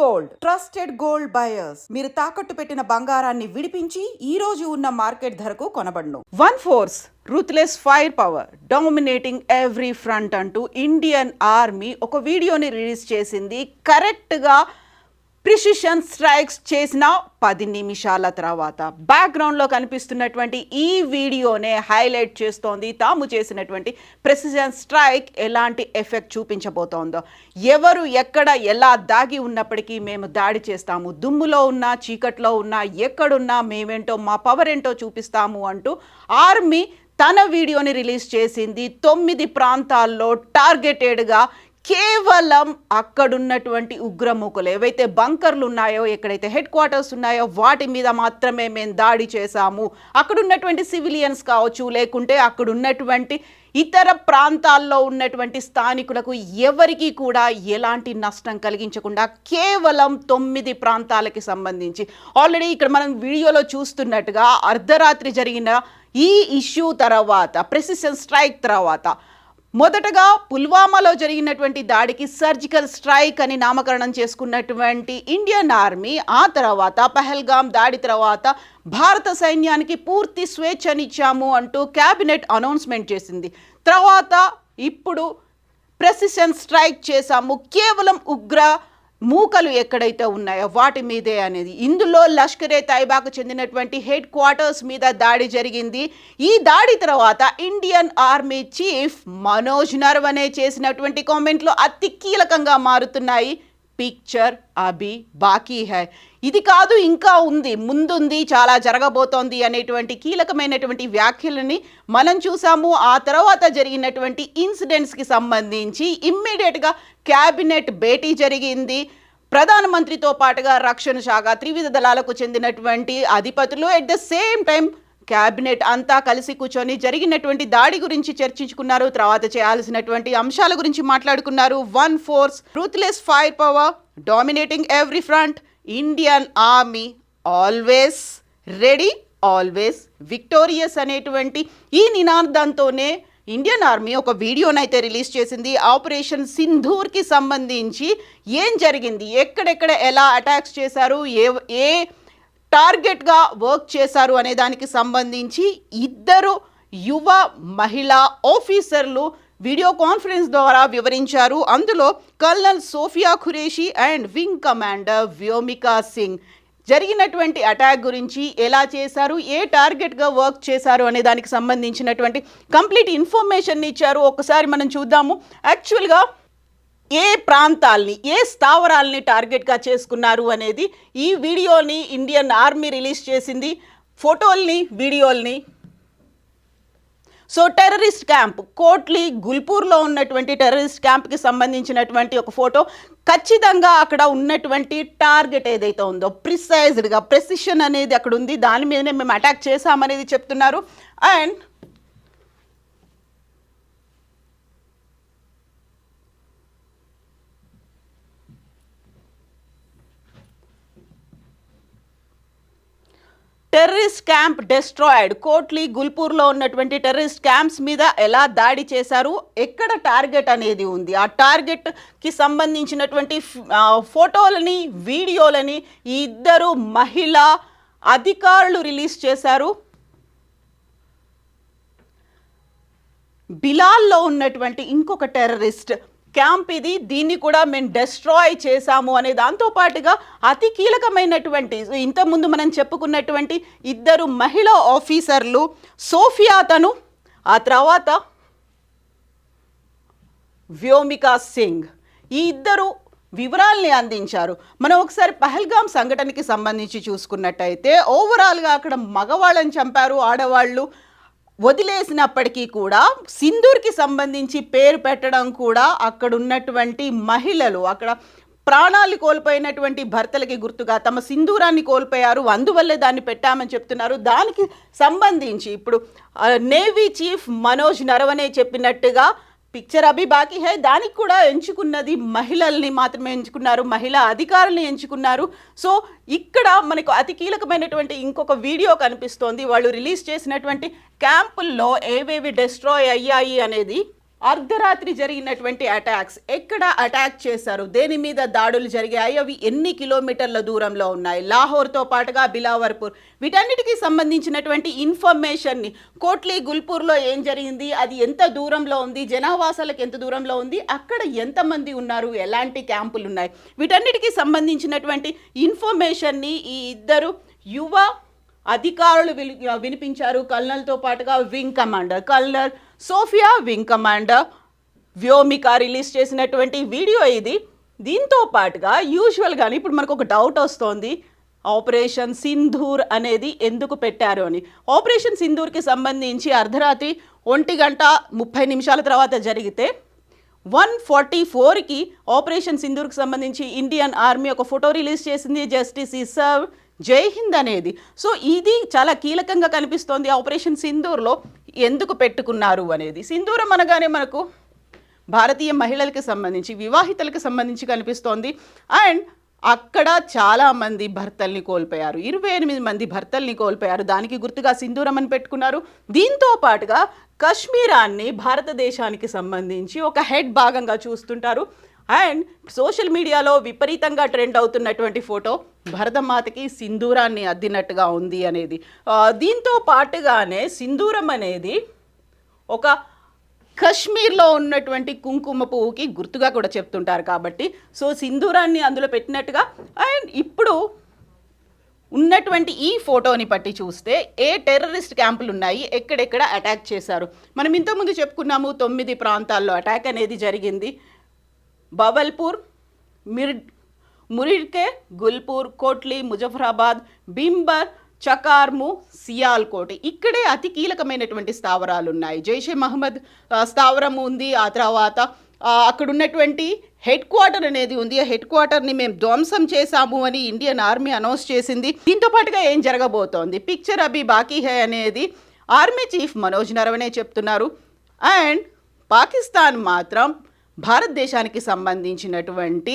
Gold trusted gold buyers మీరు తాకట్టు పెట్టిన బంగారాన్ని విడిపించి ఈ రోజు ఉన్న మార్కెట్ ధరకు కొనబడును. One force ruthless fire power dominating every front అంటూ ఇండియన్ ఆర్మీ ఒక వీడియోని రిలీజ్ చేసింది. కరెక్ట్గా ప్రిసిషన్ స్ట్రైక్స్ చేసిన 10 నిమిషాల తర్వాత బ్యాక్గ్రౌండ్లో కనిపిస్తున్నటువంటి ఈ వీడియోనే హైలైట్ చేస్తోంది తాము చేసినటువంటి ప్రిసిషన్ స్ట్రైక్ ఎలాంటి ఎఫెక్ట్ చూపించబోతోందో. ఎవరు ఎక్కడ ఎలా దాగి ఉన్నప్పటికీ మేము దాడి చేస్తాము, దుమ్ములో ఉన్నా చీకట్లో ఉన్నా ఎక్కడున్నా మేమేంటో మా పవర్ ఏంటో చూపిస్తాము అంటూ ఆర్మీ తన వీడియోని రిలీజ్ చేసింది. 9 ప్రాంతాల్లో టార్గెటెడ్గా కేవలం అక్కడున్నటువంటి ఉగ్రమూకలు ఏవైతే బంకర్లు ఉన్నాయో, ఎక్కడైతే హెడ్ క్వార్టర్స్ ఉన్నాయో వాటి మీద మాత్రమే మేము దాడి చేశాము. అక్కడున్నటువంటి సివిలియన్స్ కావచ్చు, లేకుంటే అక్కడున్నటువంటి ఇతర ప్రాంతాల్లో ఉన్నటువంటి స్థానికులకు ఎవరికి కూడా ఎలాంటి నష్టం కలిగించకుండా కేవలం 9 ప్రాంతాలకి సంబంధించి ఆల్రెడీ ఇక్కడ మనం వీడియోలో చూస్తున్నట్టుగా అర్ధరాత్రి జరిగిన ఈ ఇష్యూ తర్వాత, ప్రెసిషన్ స్ట్రైక్ తర్వాత మొదటగా పుల్వామాలో జరిగినటువంటి దాడికి సర్జికల్ స్ట్రైక్ అని నామకరణం చేసుకున్నటువంటి ఇండియన్ ఆర్మీ ఆ తర్వాత పహల్గామ్ దాడి తర్వాత భారత సైన్యానికి పూర్తి స్వేచ్ఛనిచ్చాము అంటూ క్యాబినెట్ అనౌన్స్మెంట్ చేసింది. తర్వాత ఇప్పుడు ప్రెసిషన్ స్ట్రైక్ చేశాము కేవలం ఉగ్ర మూకలు ఎక్కడైతే ఉన్నాయో వాటి మీదే అనేది. ఇందులో లష్కరే తైబాకు చెందినటువంటి హెడ్ క్వార్టర్స్ మీద దాడి జరిగింది. ఈ దాడి తర్వాత Indian army chief Manoj Naravane చేసినటువంటి కామెంట్లు అతి కీలకంగా మారుతున్నాయి. పిక్చర్ అభి బాకీ హై, ఇది కాదు ఇంకా ఉంది, ముందుంది, చాలా జరగబోతోంది అనేటువంటి కీలకమైనటువంటి వ్యాఖ్యలని మనం చూసాము. ఆ తర్వాత జరిగినటువంటి ఇన్సిడెంట్స్కి సంబంధించి ఇమ్మీడియట్గా క్యాబినెట్ భేటీ జరిగింది. ప్రధానమంత్రితో పాటుగా రక్షణ శాఖ, త్రివిధ దళాలకు చెందినటువంటి అధిపతులు at the same time cabinet అంతా కలిసి కూర్చొని జరిగినటువంటి దాడి గురించి చర్చించుకున్నారు. తర్వాత చేయాల్సినటువంటి అంశాల గురించి మాట్లాడుకున్నారు. One force ruthless fire power dominating every front, Indian army always ready, always victorious అనేటువంటి ఈ నినాదంతోనే ఇండియన్ ఆర్మీ ఒక వీడియోనైతే రిలీజ్ చేసింది. ఆపరేషన్ సింధూర్కి సంబంధించి ఏం జరిగింది, ఎక్కడెక్కడ ఎలా అటాక్స్ చేశారు, ఏ టార్గెట్గా వర్క్ చేశారు అనే దానికి సంబంధించి 2 యువ మహిళా ఆఫీసర్లు వీడియో కాన్ఫరెన్స్ ద్వారా వివరించారు. అందులో colonel Sofiya Qureshi and wing commander Vyomika Singh జరిగినటువంటి అటాక్ గురించి, ఎలా చేశారు, ఏ టార్గెట్గా వర్క్ చేశారు అనే దానికి సంబంధించినటువంటి కంప్లీట్ ఇన్ఫర్మేషన్ ఇచ్చారు. ఒకసారి మనం చూద్దాము. యాక్చువల్గా ఏ ప్రాంతాల్ని, ఏ స్థావరాల్ని టార్గెట్గా చేసుకున్నారు అనేది ఈ వీడియోని ఇండియన్ ఆర్మీ రిలీజ్ చేసింది, ఫోటోల్ని, వీడియోల్ని. సో టెర్రరిస్ట్ క్యాంప్ కోట్లీ గుల్పూర్లో ఉన్నటువంటి టెర్రరిస్ట్ క్యాంప్కి సంబంధించినటువంటి ఒక ఫోటో. ఖచ్చితంగా అక్కడ ఉన్నటువంటి టార్గెట్ ఏదైతే ఉందో ప్రిసైజ్డ్గా ప్రెసిషన్ అనేది అక్కడ ఉంది, దాని మీదనే మేము అటాక్ చేశామనేది చెప్తున్నారు. And terrorist camp destroyed, Kotli గుల్పూర్లో ఉన్నటువంటి టెర్రరిస్ట్ క్యాంప్స్ మీద ఎలా దాడి చేశారు, ఎక్కడ టార్గెట్ అనేది ఉంది, ఆ టార్గెట్కి సంబంధించినటువంటి ఫోటోలని, వీడియోలని 2 మహిళా అధికారులు రిలీజ్ చేశారు. బిలాల్లో ఉన్నటువంటి ఇంకొక టెర్రరిస్ట్ క్యాంప్ ఇది, దీన్ని కూడా మేము డెస్ట్రాయ్ చేశాము అనే దాంతోపాటుగా అతి కీలకమైనటువంటి ఇంతకుముందు మనం చెప్పుకున్నటువంటి 2 మహిళా ఆఫీసర్లు సోఫియా తను, ఆ తర్వాత వ్యోమికా సింగ్, ఈ 2 వివరాల్ని అందించారు. మనం ఒకసారి పహల్గామ్ సంఘటనకి సంబంధించి చూసుకున్నట్టయితే ఓవరాల్గా అక్కడ మగవాళ్ళని చంపారు, ఆడవాళ్ళు వదిలేసినప్పటికీ కూడా సింధూర్కి సంబంధించి పేరు పెట్టడం కూడా అక్కడ ఉన్నటువంటి మహిళలు, అక్కడ ప్రాణాలు కోల్పోయినటువంటి భర్తలకి గుర్తుగా తమ సింధూరాన్ని కోల్పోయారు, అందువల్లే దాన్ని పెట్టామని చెప్తున్నారు. దానికి సంబంధించి ఇప్పుడు నేవీ చీఫ్ మనోజ్ నరవనే చెప్పినట్టుగా పిక్చర్ అభి బాకీ హై, దానికి కూడా ఎంచుకున్నది మహిళల్ని మాత్రమే ఎంచుకున్నారు, మహిళా అధికారుల్ని ఎంచుకున్నారు. సో ఇక్కడ మనకు అతి కీలకమైనటువంటి ఇంకొక వీడియో కనిపిస్తోంది. వాళ్ళు రిలీజ్ చేసినటువంటి క్యాంపుల్లో ఏవేవి డెస్ట్రాయ్ అయ్యాయి అనేది. అర్ధరాత్రి జరిగినటువంటి అటాక్స్, ఎక్కడ అటాక్ చేశారు, దేని మీద దాడులు జరిగాయి, అవి ఎన్ని కిలోమీటర్ల దూరంలో ఉన్నాయి, లాహోర్తో పాటుగా బిలావర్పూర్, వీటన్నిటికీ సంబంధించినటువంటి ఇన్ఫర్మేషన్ని, కోట్లీ గుల్పూర్లో ఏం జరిగింది, అది ఎంత దూరంలో ఉంది, జనావాసాలకు ఎంత దూరంలో ఉంది, అక్కడ ఎంతమంది ఉన్నారు, ఎలాంటి క్యాంపులు ఉన్నాయి, వీటన్నిటికీ సంబంధించినటువంటి ఇన్ఫర్మేషన్ని ఈ ఇద్దరు యువ అధికారులు వినిపించారు. కల్నల్తో పాటుగా wing commander colonel Sofiya, wing commander Vyomika release చేసినటువంటి వీడియో ఇది. దీంతో పాటుగా యూజువల్గానే ఇప్పుడు మనకు ఒక డౌట్ వస్తోంది, ఆపరేషన్ సింధూర్ అనేది ఎందుకు పెట్టారు అని. ఆపరేషన్ సింధూర్కి సంబంధించి అర్ధరాత్రి 1:30 తర్వాత జరిగితే 1:44కి ఆపరేషన్ సింధూర్కి సంబంధించి ఇండియన్ ఆర్మీ ఒక ఫోటో రిలీజ్ చేసింది, జస్టిస్ ఈ సర్వ్ జై హింద్ అనేది. సో ఇది చాలా కీలకంగా కనిపిస్తోంది. ఆపరేషన్ సింధూర్లో ఎందుకు పెట్టుకున్నారు అనేది. సింధూరం అనగానే మనకు భారతీయ మహిళలకు సంబంధించి, వివాహితలకు సంబంధించి కనిపిస్తోంది. అండ్ అక్కడ చాలామంది భర్తల్ని కోల్పోయారు, 28 మంది భర్తల్ని కోల్పోయారు. దానికి గుర్తుగా సింధూరం అని పెట్టుకున్నారు. దీంతో పాటుగా కశ్మీరాన్ని భారతదేశానికి సంబంధించి ఒక హెడ్ భాగంగా చూస్తుంటారు. అండ్ సోషల్ మీడియాలో విపరీతంగా ట్రెండ్ అవుతున్నటువంటి ఫోటో భరతమాతకి సింధూరాన్ని అద్దినట్టుగా ఉంది అనేది. దీంతో పాటుగానే సింధూరం అనేది ఒక కశ్మీర్లో ఉన్నటువంటి కుంకుమ పువ్వుకి గుర్తుగా కూడా చెప్తుంటారు కాబట్టి సో సింధూరాన్ని అందులో పెట్టినట్టుగా. అండ్ ఇప్పుడు ఉన్నటువంటి ఈ ఫోటోని బట్టి చూస్తే ఏ టెర్రరిస్ట్ క్యాంపులు ఉన్నాయి, ఎక్కడెక్కడ అటాక్ చేశారు. మనం ఇంతకుముందు చెప్పుకున్నాము 9 ప్రాంతాల్లో అటాక్ అనేది జరిగింది. బవల్పూర్, మురిడ్కే, గుల్పూర్, కోట్లీ, ముజఫరాబాద్, బింబర్, చకార్ము, సియాల్కోట్, ఇక్కడే అతి కీలకమైనటువంటి స్థావరాలు ఉన్నాయి. జైషే మహమ్మద్ స్థావరం ఉంది. ఆ తర్వాత అక్కడ ఉన్నటువంటి హెడ్ క్వార్టర్ అనేది ఉంది. ఆ హెడ్ క్వార్టర్ని మేము ధ్వంసం చేశాము అని ఇండియన్ ఆర్మీ అనౌన్స్ చేసింది. దీంతో పాటుగా ఏం జరగబోతోంది, పిక్చర్ అభి బాకీ హై అనేది ఆర్మీ చీఫ్ మనోజ్ నరవనే చెప్తున్నారు. అండ్ పాకిస్తాన్ మాత్రం భారతదేశానికి సంబంధించినటువంటి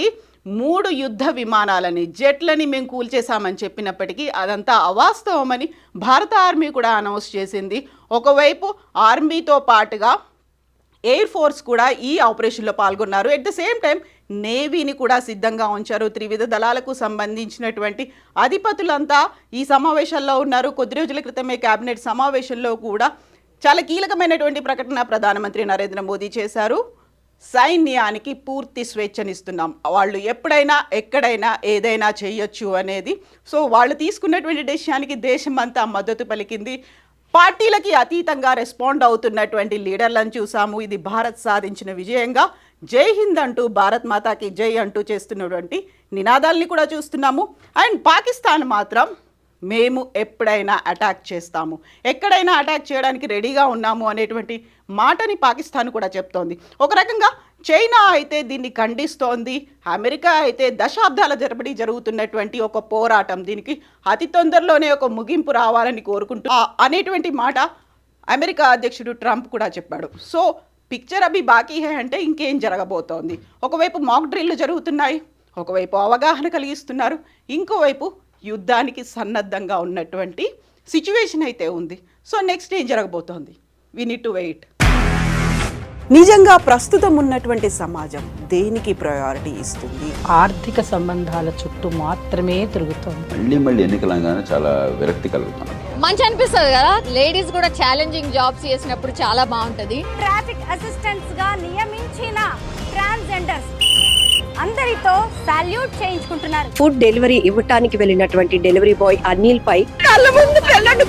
3 యుద్ధ విమానాలని, జెట్లని మేము కూల్చేశామని చెప్పినప్పటికీ అదంతా అవాస్తవమని భారత ఆర్మీ కూడా అనౌన్స్ చేసింది. ఒకవైపు ఆర్మీతో పాటుగా ఎయిర్ ఫోర్స్ కూడా ఈ ఆపరేషన్లో పాల్గొన్నారు. ఎట్ ద సేమ్ టైం నేవీని కూడా సిద్ధంగా ఉంచారు. త్రివిధ దళాలకు సంబంధించినటువంటి అధిపతులంతా ఈ సమావేశాల్లో ఉన్నారు. కొద్ది రోజుల క్రితమే కేబినెట్ సమావేశంలో కూడా చాలా కీలకమైనటువంటి ప్రకటన ప్రధానమంత్రి నరేంద్ర మోదీ చేశారు. సైన్యానికి పూర్తి స్వేచ్ఛనిస్తున్నాం, వాళ్ళు ఎప్పుడైనా ఎక్కడైనా ఏదైనా చేయొచ్చు అనేది. సో వాళ్ళు తీసుకున్నటువంటి డెసిషన్కి దేశం అంతా మద్దతు పలికింది. పార్టీలకి అతీతంగా రెస్పాండ్ అవుతున్నటువంటి లీడర్లను చూసాము. ఇది భారత్ సాధించిన విజయంగా జై హింద్ అంటూ, భారత్ మాతాకి జై అంటూ చేస్తున్నటువంటి నినాదాలని కూడా చూస్తున్నాము. అండ్ పాకిస్తాన్ మాత్రం మేము ఎప్పుడైనా అటాక్ చేస్తాము, ఎక్కడైనా అటాక్ చేయడానికి రెడీగా ఉన్నాము అనేటువంటి మాటని పాకిస్తాన్ కూడా చెప్తోంది. ఒక రకంగా చైనా అయితే దీన్ని ఖండిస్తోంది. అమెరికా అయితే దశాబ్దాల తరబడి జరుగుతున్నటువంటి ఒక పోరాటం, దీనికి అతి తొందరలోనే ఒక ముగింపు రావాలని కోరుకుంటూ అనేటువంటి మాట అమెరికా అధ్యక్షుడు ట్రంప్ కూడా చెప్పాడు. సో పిక్చర్ అభి బాకీ హై అంటే ఇంకేం జరగబోతోంది. ఒకవైపు మాక్ డ్రిల్లు జరుగుతున్నాయి, ఒకవైపు అవగాహన కలిగిస్తున్నారు, ఇంకోవైపు యుద్ధానికి సన్నద్ధంగా ఉన్నటువంటి సిచ్యువేషన్ అయితే ఉంది. సో నెక్స్ట్ ఏం జరగబోతోంది, వి నీడ్ టు వెయిట్. నిజంగా ప్రస్తుతం ఉన్నటువంటి సమాజం దేనికి ప్రయారిటీ ఇస్తుంది? ఆర్థిక సంబంధాల చుట్టూ మాత్రమే తిరుగుతుంది. మళ్ళీ ఎన్నికలంగానే చాలా విరక్తి కలుగుతుంది. మంచి అనిపిస్తుంది కదా, లేడీస్ కూడా ఛాలెంజింగ్ జాబ్స్ చేసినప్పుడు చాలా బాగుంటది. ట్రాఫిక్ అసిస్టెంట్స్ గా నియమించిన ట్రాన్స్జెండర్స్ అందరితో సాల్యూట్ చేయించుకుంటున్నారు. ఫుడ్ డెలివరీ ఇవ్వటానికి వెళ్ళినటువంటి డెలివరీ బాయ్ అనిల్ పై కళ్ళ ముందు పెళ్ళండి